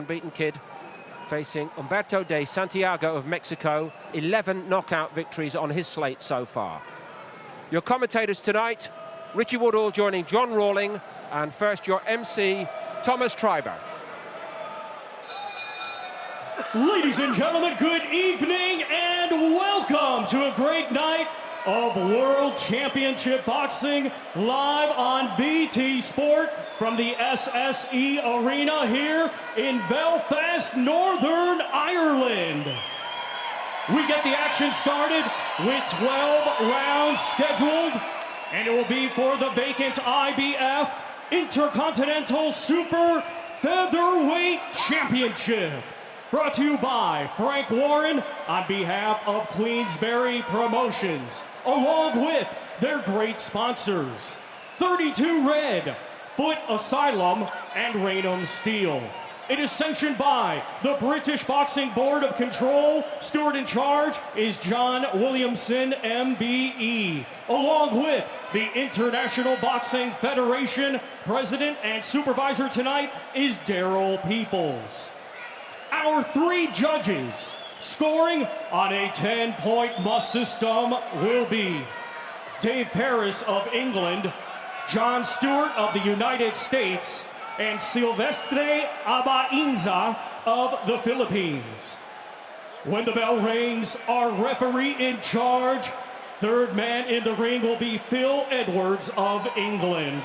Unbeaten kid facing Humberto De Santiago of Mexico. 11 knockout victories on his slate so far. Your commentators tonight, Richie Woodall joining John Rawling, and first your MC, Thomas Treiber. Ladies and gentlemen, good evening and welcome to a great night of World Championship Boxing live on BT Sport from the SSE Arena here in Belfast, Northern Ireland. We get the action started with 12 rounds scheduled, and it will be for the vacant IBF Intercontinental Super Featherweight Championship. Brought to you by Frank Warren on behalf of Queensberry Promotions, along with their great sponsors, 32 Red, Foot Asylum, and Raynham Steel. It is sanctioned by the British Boxing Board of Control. Steward in charge is John Williamson, MBE, along with the International Boxing Federation. President and supervisor tonight is Daryl Peoples. Our three judges scoring on a 10-point must system will be Dave Paris of England, John Stewart of the United States, and Silvestre Abainza of the Philippines. When the bell rings, our referee in charge, third man in the ring, will be Phil Edwards of England.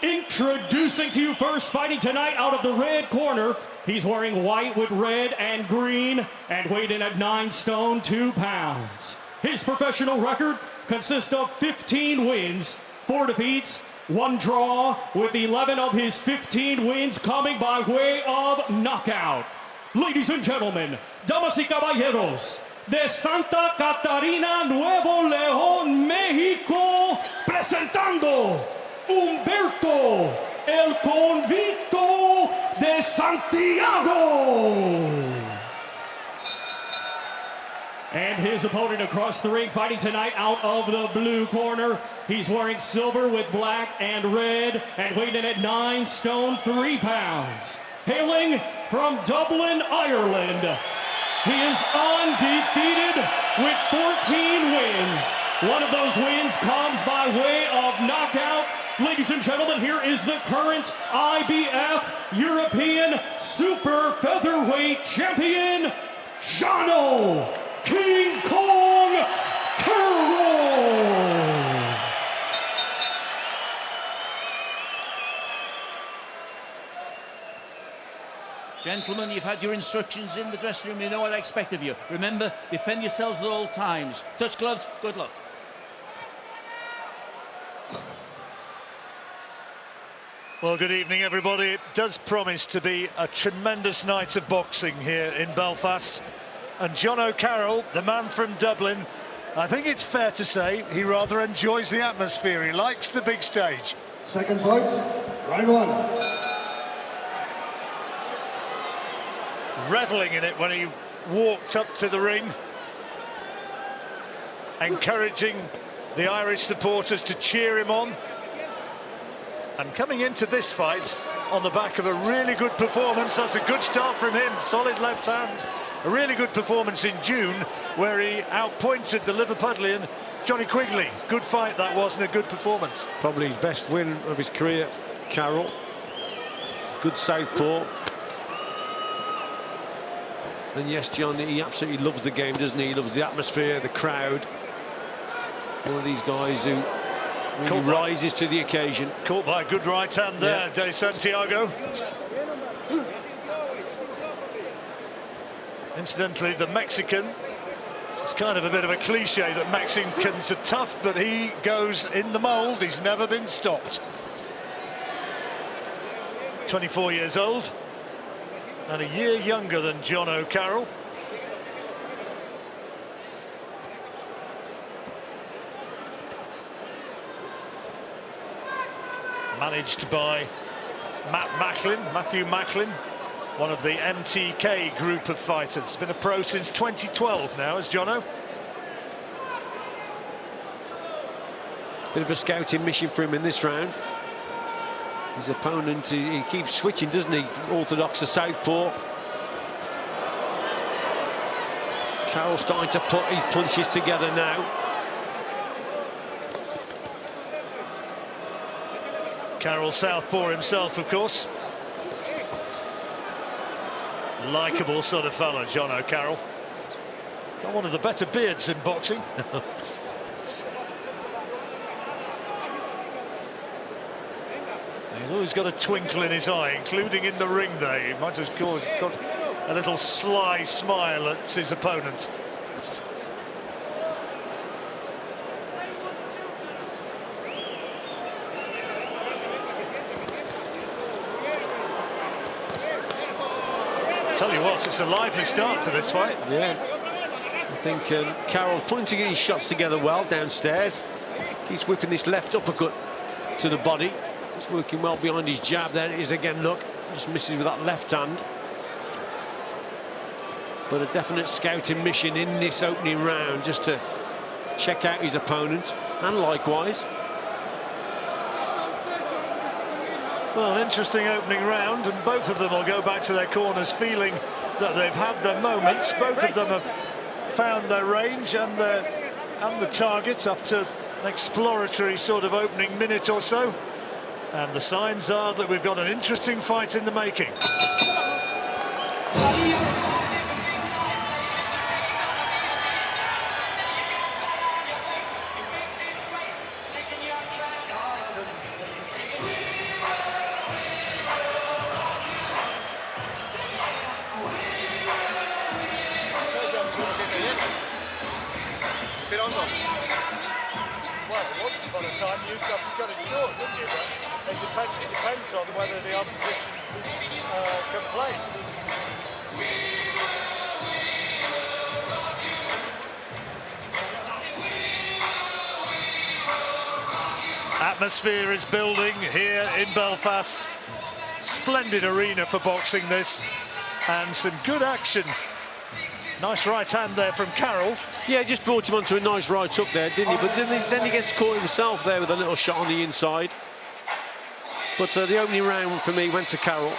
Introducing to you first, fighting tonight out of the red corner. He's wearing white with red and green and weighed in at 9 stone 2 pounds. His professional record consists of 15 wins, 4 defeats, 1 draw, with 11 of his 15 wins coming by way of knockout. Ladies and gentlemen, damas y caballeros, de Santa Catarina, Nuevo León, México, presentando Humberto, el Convicto de Santiago. And his opponent across the ring, fighting tonight out of the blue corner. He's wearing silver with black and red and weighed in at 9 stone 3 pounds. Hailing from Dublin, Ireland, he is undefeated with 14 wins. One of those wins comes by way of knockout. Ladies and gentlemen, here is the current IBF European Super Featherweight Champion, Jono King Kong Carroll. Gentlemen, you've had your instructions in the dressing room. You know what I expect of you. Remember, defend yourselves at all times. Touch gloves, good luck. Well, good evening, everybody. It does promise to be a tremendous night of boxing here in Belfast. And Jono Carroll, the man from Dublin, I think it's fair to say he rather enjoys the atmosphere. He likes the big stage. Seconds out, round 1. Reveling in it when he walked up to the ring, encouraging the Irish supporters to cheer him on. And coming into this fight on the back of a really good performance. That's a good start from him, solid left hand. A really good performance in June where he outpointed the Liverpudlian Johnny Quigley. Good fight that was, and a good performance. Probably his best win of his career, Carroll. Good southpaw. And yes, John, he absolutely loves the game, doesn't he? He loves the atmosphere, the crowd. One of these guys who really rises to the occasion. Caught by a good right hand there, De Santiago. Incidentally, the Mexican, it's kind of a bit of a cliche that Mexicans are tough, but he goes in the mould. He's never been stopped. 24 years old and a year younger than Jono Carroll. Managed by Matthew Macklin, one of the MTK group of fighters. Been a pro since 2012 now, as Jono. Bit of a scouting mission for him in this round. his opponent. He keeps switching, doesn't he? Orthodox to southpaw. Carroll starting to put his punches together now. Carroll southpaw himself, of course. Likeable sort of fellow, Jono Carroll. Got one of the better beards in boxing. He's always got a twinkle in his eye, including in the ring there. He might have got a little sly smile at his opponent. Tell you what, it's a lively start to this fight. Yeah, I think Carroll putting his shots together well downstairs. Keeps whipping this left uppercut to the body. He's working well behind his jab. There it is again, look. Just misses with that left hand. But a definite scouting mission in this opening round, just to check out his opponent, and likewise. Well, an interesting opening round, and both of them will go back to their corners feeling that they've had their moments. Both of them have found their range and the targets after an exploratory sort of opening minute or so. And the signs are that we've got an interesting fight in the making. Well, once upon a time you used to have to cut it short, didn't you? But it depends on whether the opposition can play. Atmosphere is building here in Belfast. Splendid arena for boxing this, and some good action. Nice right hand there from Carroll. Yeah, just brought him onto a nice right hook there, didn't he? But then he gets caught himself there with a little shot on the inside. But the opening round for me went to Carroll.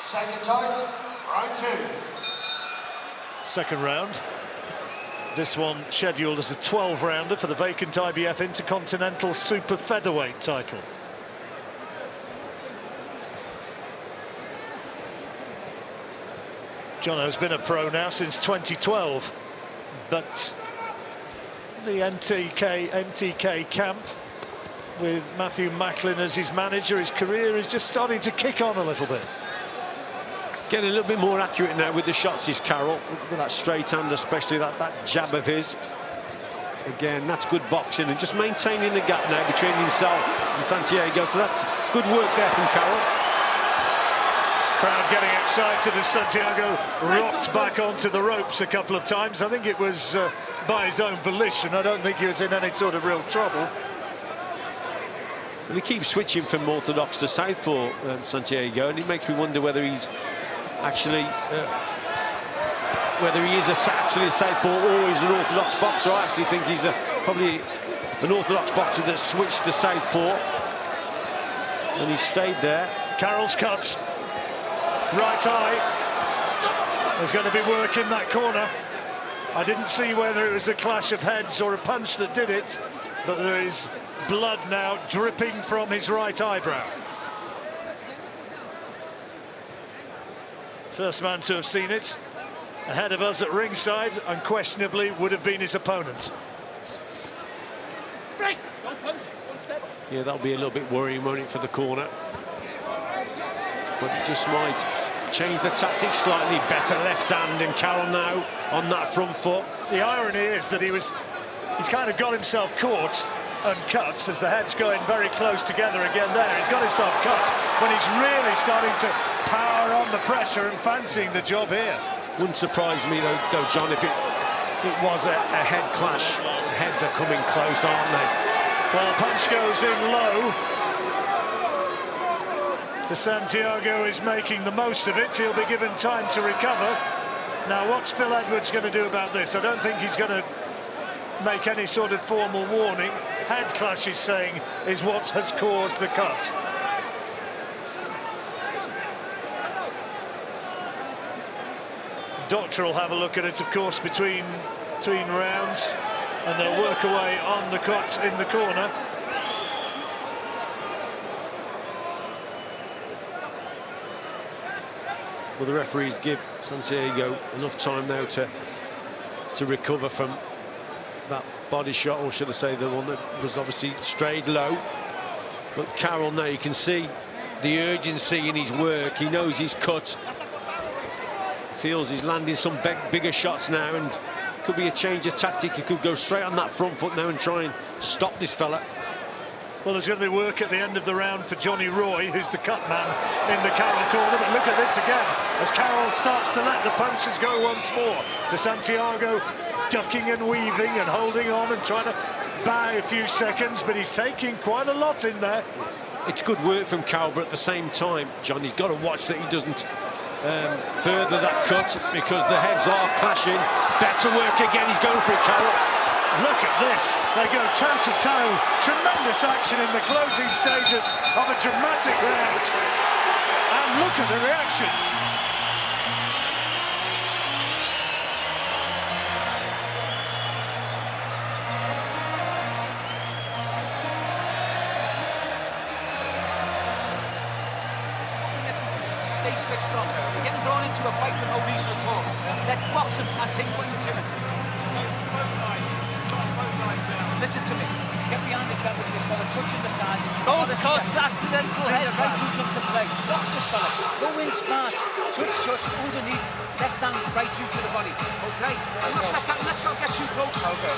Second time, round 2. Second round. This one scheduled as a 12-rounder for the vacant IBF Intercontinental Super Featherweight title. Jono's been a pro now since 2012, but the MTK camp with Matthew Macklin as his manager, his career is just starting to kick on a little bit. Getting a little bit more accurate now with the shots is Carroll, with that straight hand, especially that jab of his. Again, that's good boxing, and just maintaining the gap now between himself and Santiago, so that's good work there from Carroll. Crowd getting excited as Santiago rocked back onto the ropes a couple of times. I think it was by his own volition. I don't think he was in any sort of real trouble. And he keeps switching from orthodox to southpaw, Santiago, and it makes me wonder whether he's actually actually a southpaw or he's an orthodox boxer. I actually think he's probably an orthodox boxer that switched to southpaw, and he stayed there. Carroll's cut. Right eye. There's going to be work in that corner. I didn't see whether it was a clash of heads or a punch that did it, but there is blood now dripping from his right eyebrow. First man to have seen it. Ahead of us at ringside, unquestionably, would have been his opponent. Break! Don't punch, one step. Yeah, that'll be a little bit worrying, won't it, for the corner? But it just might change the tactics slightly. Better left hand, and Carroll now on that front foot. The irony is that he's kind of got himself caught and cut as the head's going very close together again there. He's got himself cut when he's really starting to power on the pressure and fancying the job here. Wouldn't surprise me though, John, if it was a head clash. Heads are coming close, aren't they? Well, punch goes in low. De Santiago is making the most of it. He'll be given time to recover. Now, what's Phil Edwards going to do about this? I don't think he's going to make any sort of formal warning. Head clash, he's saying, is what has caused the cut. Doctor will have a look at it, of course, between rounds, and they'll work away on the cut in the corner. Well, the referees give Santiago enough time now to recover from that body shot, or should I say the one that was obviously strayed low. But Carroll now, you can see the urgency in his work. He knows he's cut. Feels he's landing some bigger shots now, and could be a change of tactic. He could go straight on that front foot now and try and stop this fella. Well, there's going to be work at the end of the round for Johnny Roy, who's the cut man in the Carroll corner. But look at this again, as Carroll starts to let the punches go once more. De Santiago ducking and weaving and holding on and trying to buy a few seconds, but he's taking quite a lot in there. It's good work from Carroll, but at the same time, John, he's got to watch that he doesn't further that cut, because the heads are clashing. Better work again, he's going for it, Carroll. Look at this, they go toe-to-toe. Tremendous action in the closing stages of a dramatic round. And look at the reaction. Listen to me, stay switched on. You're getting drawn into a fight for no reason at all. Let's box him and think what you're doing. Listen to me. Get behind the jab with this fella, touching the sides. Those cuts, accidental head. Right hook into play. Box this fella. Go in smart. Touch, underneath. Left hand, right hook to the body. Okay? And let's not get too close. Okay.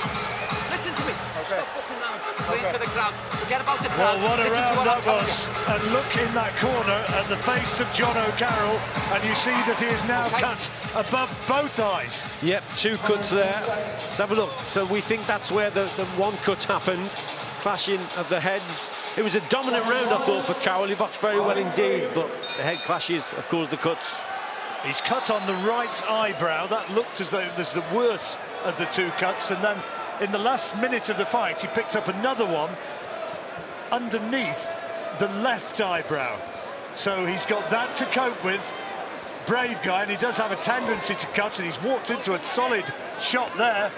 Listen to me. Okay. Stop fucking round. Go into the crowd. Forget about the crowd. Well, what a Listen round to what that I'm was. And look in that corner at the face of Jono Carroll, and you see that he is now cut above both eyes. Yep, 2 cuts there. Let's have a look. So we think that's where the one cut happened. Clashing of the heads. It was a dominant round, I thought, for Carroll. He boxed very well indeed, but the head clashes, of course, the cuts. He's cut on the right eyebrow. That looked as though it was the worst of the 2 cuts, and then in the last minute of the fight, he picked up another one underneath the left eyebrow. So he's got that to cope with. Brave guy, and he does have a tendency to cut, and he's walked into a solid shot there.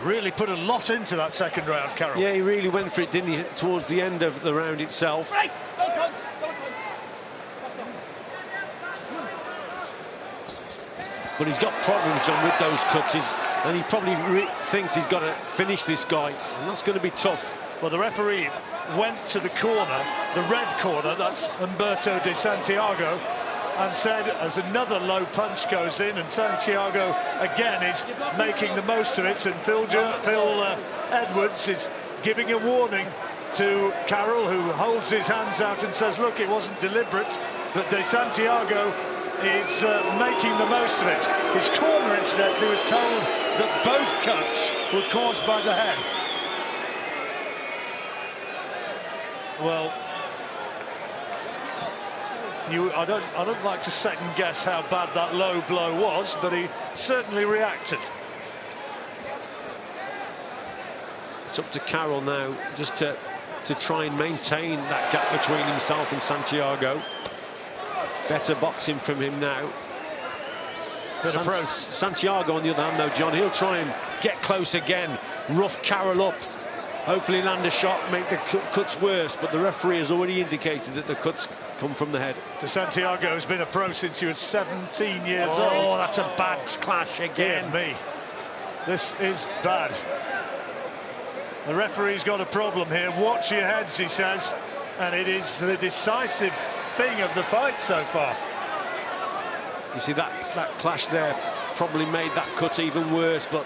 Really put a lot into that second round, Carroll. Yeah, he really went for it, didn't he, towards the end of the round itself. Right, don't punch. But he's got problems, John, with those cuts, and he probably thinks he's got to finish this guy, and that's going to be tough. Well, the referee went to the corner, the red corner, that's Humberto De Santiago, and said as another low punch goes in, and Santiago again is making the most of it, and Phil Edwards is giving a warning to Carroll, who holds his hands out and says, look, it wasn't deliberate, but De Santiago is making the most of it. His corner, incidentally, was told that both cuts were caused by the head. Well, I don't like to second guess how bad that low blow was, but he certainly reacted. It's up to Carroll now just to try and maintain that gap between himself and Santiago. Better boxing from him now. Santiago, on the other hand, though, John, he'll try and get close again, rough Carroll up, hopefully land a shot, make the cuts worse, but the referee has already indicated that the cuts come from the head. De Santiago has been a pro since he was 17 years old. Oh, that's a bad clash again. Dear me. This is bad. The referee's got a problem here. Watch your heads, he says, and it is the decisive thing of the fight so far. You see that clash there probably made that cut even worse, but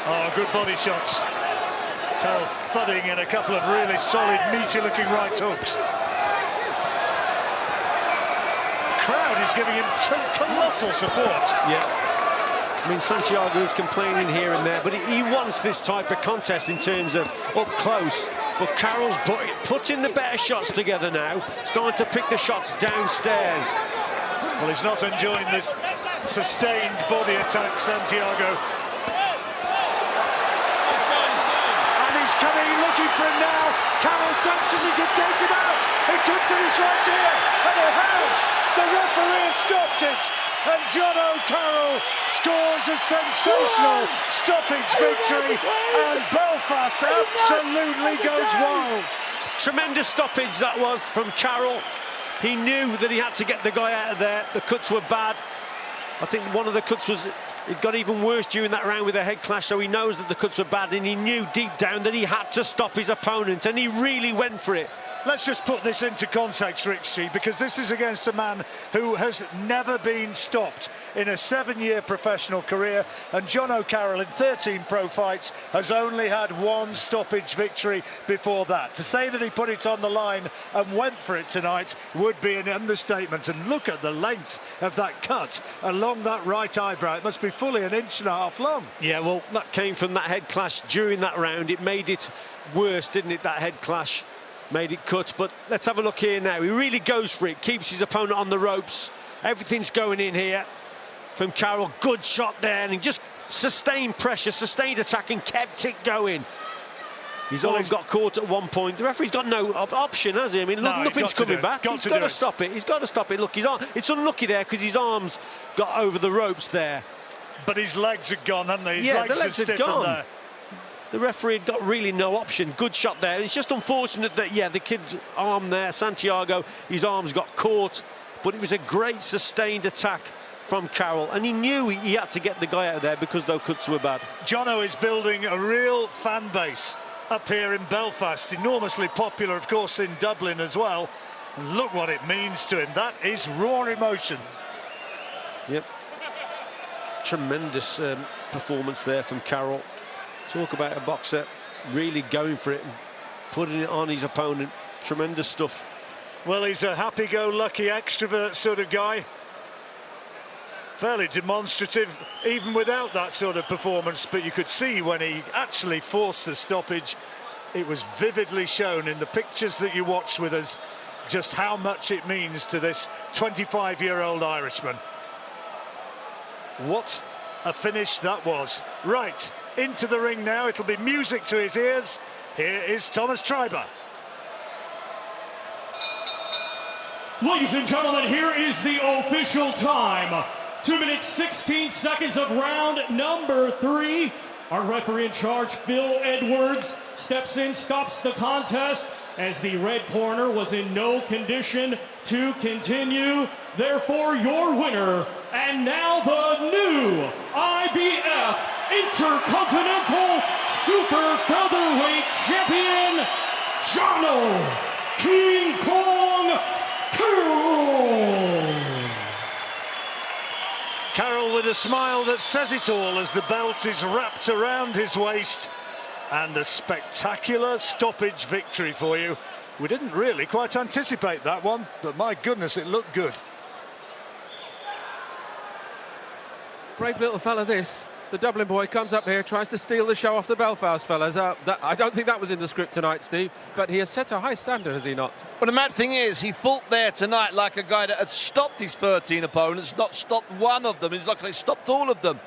oh, good body shots. Carroll thudding in a couple of really solid, meaty-looking right hooks. The crowd is giving him colossal support. Yeah. I mean, Santiago is complaining here and there, but he wants this type of contest in terms of up close. But Carroll's putting the better shots together now, starting to pick the shots downstairs. Well, he's not enjoying this sustained body attack, Santiago. And he's coming, looking for him now. Carroll senses he can take him out. It could finish right here, and it has. The referee has stopped it, and Jono Carroll scores a sensational stoppage victory, and Belfast absolutely goes wild. Tremendous stoppage that was from Carroll. He knew that he had to get the guy out of there. The cuts were bad. I think one of the cuts was, it got even worse during that round with a head clash, so he knows that the cuts were bad, and he knew deep down that he had to stop his opponent, and he really went for it. Let's just put this into context, Richie, because this is against a man who has never been stopped in a 7-year professional career, and Jono Carroll in 13 pro fights has only had one stoppage victory before that. To say that he put it on the line and went for it tonight would be an understatement, and look at the length of that cut along that right eyebrow. It must be fully 1.5 inches long. Yeah, well, that came from that head clash during that round. It made it worse, didn't it, that head clash? Made it cut, but let's have a look here now. He really goes for it, keeps his opponent on the ropes. Everything's going in here from Carroll. Good shot there, and he just sustained pressure, sustained attack, and kept it going. His arm got caught at one point. The referee's got no option, has he? I mean, look, nothing's coming back. He's got to stop it. He's got to stop it. Look, his arm, it's unlucky there because his arms got over the ropes there. But his legs are gone, haven't they? His yeah, legs the legs are are stiff gone. there. The referee had got really no option. Good shot there. It's just unfortunate that, yeah, the kid's arm there, Santiago, his arms got caught. But it was a great sustained attack from Carroll, and he knew he had to get the guy out of there because those cuts were bad. Jono is building a real fan base up here in Belfast. Enormously popular, of course, in Dublin as well. And look what it means to him. That is raw emotion. Yep. Tremendous performance there from Carroll. Talk about a boxer really going for it and putting it on his opponent. Tremendous stuff. Well, he's a happy-go-lucky extrovert sort of guy. Fairly demonstrative, even without that sort of performance. But you could see when he actually forced the stoppage, it was vividly shown in the pictures that you watched with us just how much it means to this 25-year-old Irishman. What a finish that was. Right. Into the ring now, it'll be music to his ears. Here is Thomas Treiber. Ladies and gentlemen, here is the official time. 2 minutes, 16 seconds of round number 3. Our referee in charge, Phil Edwards, steps in, stops the contest as the red corner was in no condition to continue. Therefore, your winner, and now the new IBF Intercontinental Super Featherweight Champion, Jono King Kong Carroll. Carroll with a smile that says it all as the belt is wrapped around his waist, and a spectacular stoppage victory for you. We didn't really quite anticipate that one, but my goodness, it looked good. Brave little fella this. The Dublin boy comes up here, tries to steal the show off the Belfast fellas. I don't think that was in the script tonight, Steve, but he has set a high standard, has he not? Well, the mad thing is, he fought there tonight like a guy that had stopped his 13 opponents, not stopped one of them. He's like he stopped all of them.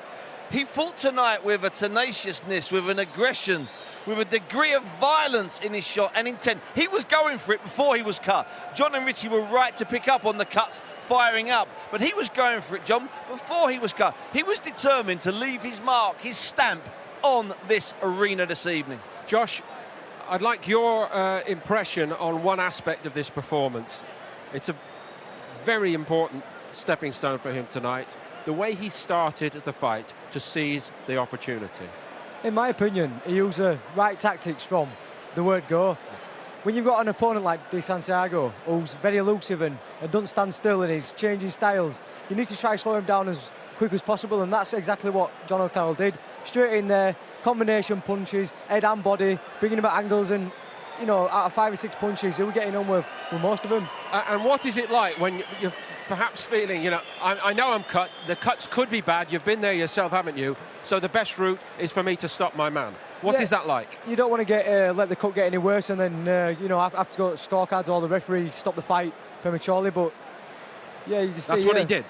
He fought tonight with a tenaciousness, with an aggression, with a degree of violence in his shot and intent. He was going for it before he was cut. John and Richie were right to pick up on the cuts, firing up, but he was going for it, John, before he was cut. He was determined to leave his mark, his stamp on this arena this evening. Josh, I'd like your impression on one aspect of this performance. It's a very important stepping stone for him tonight. The way he started the fight to seize the opportunity. In my opinion, he used the right tactics from the word go. When you've got an opponent like De Santiago, who's very elusive and doesn't stand still and he's changing styles, you need to try to slow him down as quick as possible, and that's exactly what Jono Carroll did. Straight in there, combination punches, head and body, bringing him at angles, and, you know, out of 5 or 6 punches, he was getting on with most of them. And what is it like when you're perhaps feeling, you know, I know I'm cut, the cuts could be bad, you've been there yourself, haven't you? So the best route is for me to stop my man. What is that like? You don't want to let the cut get any worse and then, you know, have to go to scorecards or the referee stop the fight prematurely, but yeah, you can see... That's what he did.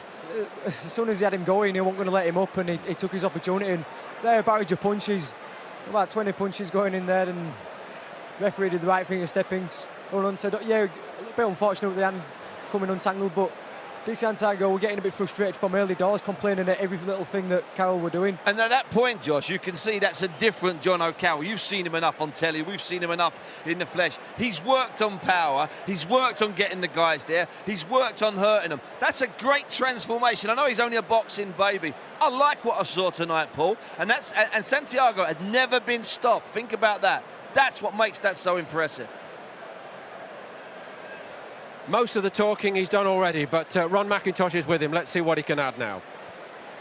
As soon as he had him going, he wasn't going to let him up, and he took his opportunity, and there, a barrage of punches, about 20 punches going in there, and referee did the right thing of stepping on, said, yeah, a bit unfortunate with the hand coming untangled, but De Santiago were getting a bit frustrated from early doors, complaining at every little thing that Carroll were doing. And at that point, Josh, you can see that's a different Jono Carroll. You've seen him enough on telly. We've seen him enough in the flesh. He's worked on power. He's worked on getting the guys there. He's worked on hurting them. That's a great transformation. I know he's only a boxing baby. I like what I saw tonight, Paul. And Santiago had never been stopped. Think about that. That's what makes that so impressive. Most of the talking he's done already, but Ron McIntosh is with him. Let's see what he can add now.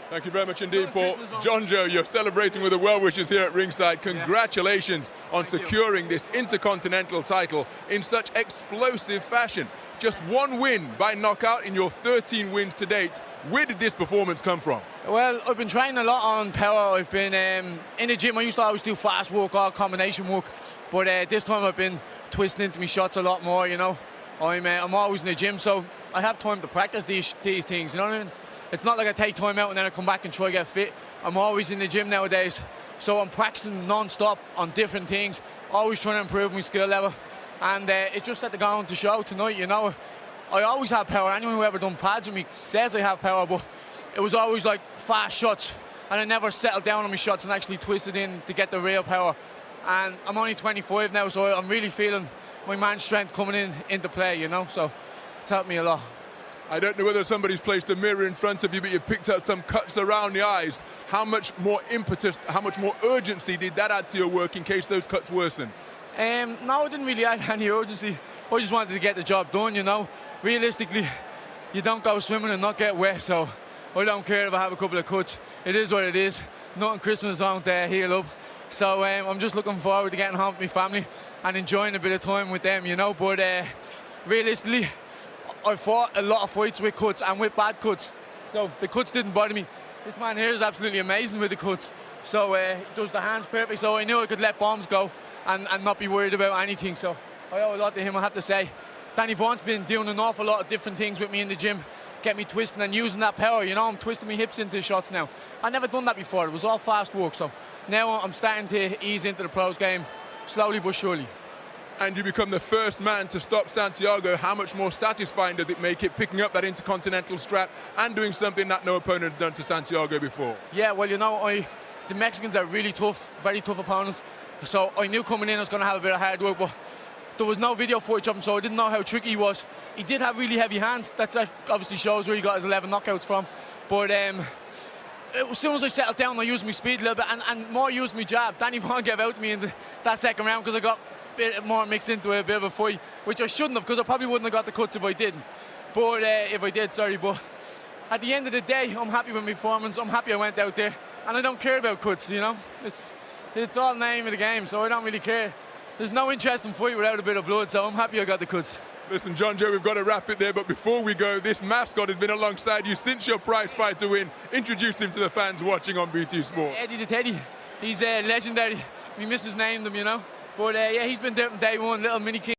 Thank you very much indeed, Paul. John Joe, you're celebrating with the well-wishers here at ringside. Congratulations on securing this Intercontinental title in such explosive fashion. Just one win by knockout in your 13 wins to date. Where did this performance come from? Well, I've been training a lot on power. I've been in the gym. I used to always do fast work or combination work, but this time I've been twisting into my shots a lot more, you know. I'm always in the gym, so I have time to practice these things, you know what I mean? It's not like I take time out and then I come back and try to get fit. I'm always in the gym nowadays, so I'm practicing non-stop on different things, always trying to improve my skill level, and it's just at the going to show tonight, you know. I always have power. Anyone who ever done pads with me says I have power, but it was always like fast shots, and I never settled down on my shots and actually twisted in to get the real power. And I'm only 25 now, so I'm really feeling my man strength coming into play, you know, so it's helped me a lot. I don't know whether somebody's placed a mirror in front of you, but you've picked out some cuts around the eyes. How much more impetus, how much more urgency did that add to your work in case those cuts worsen? No, I didn't really add any urgency. I just wanted to get the job done, you know. Realistically, you don't go swimming and not get wet, so I don't care if I have a couple of cuts. It is what it is. Nothing Christmas won't heal up. So I'm just looking forward to getting home with my family and enjoying a bit of time with them, you know. But realistically, I fought a lot of fights with cuts and with bad cuts. So the cuts didn't bother me. This man here is absolutely amazing with the cuts. So he does the hands perfect. So I knew I could let bombs go and not be worried about anything. So I owe a lot to him, I have to say. Danny Vaughan's been doing an awful lot of different things with me in the gym. Get me twisting and using that power, you know. I'm twisting my hips into shots now. I never done that before. It was all fast work. So now I'm starting to ease into the pros game, slowly but surely. And you become the first man to stop Santiago. How much more satisfying does it make it, picking up that Intercontinental strap and doing something that no opponent had done to Santiago before? Yeah, well, you know, the Mexicans are really tough, very tough opponents. So I knew coming in I was going to have a bit of hard work, but there was no video footage of him, so I didn't know how tricky he was. He did have really heavy hands. That obviously shows where he got his 11 knockouts from. But as soon as I settled down, I used my speed a little bit and more used my jab. Danny Vaughan gave out to me in that second round because I got a bit more mixed into a bit of a fight, which I shouldn't have, because I probably wouldn't have got the cuts if I didn't. But if I did, sorry. But at the end of the day, I'm happy with my performance. I'm happy I went out there, and I don't care about cuts, you know. It's all name of the game, so I don't really care. There's no interest in fight without a bit of blood, so I'm happy I got the cuts. Listen, John Joe, we've got to wrap it there, but before we go, this mascot has been alongside you since your prize fight to win. Introduce him to the fans watching on BT Sport. Eddie the Teddy. He's legendary. My missus named him, you know. But yeah, he's been there from day one, little mini king.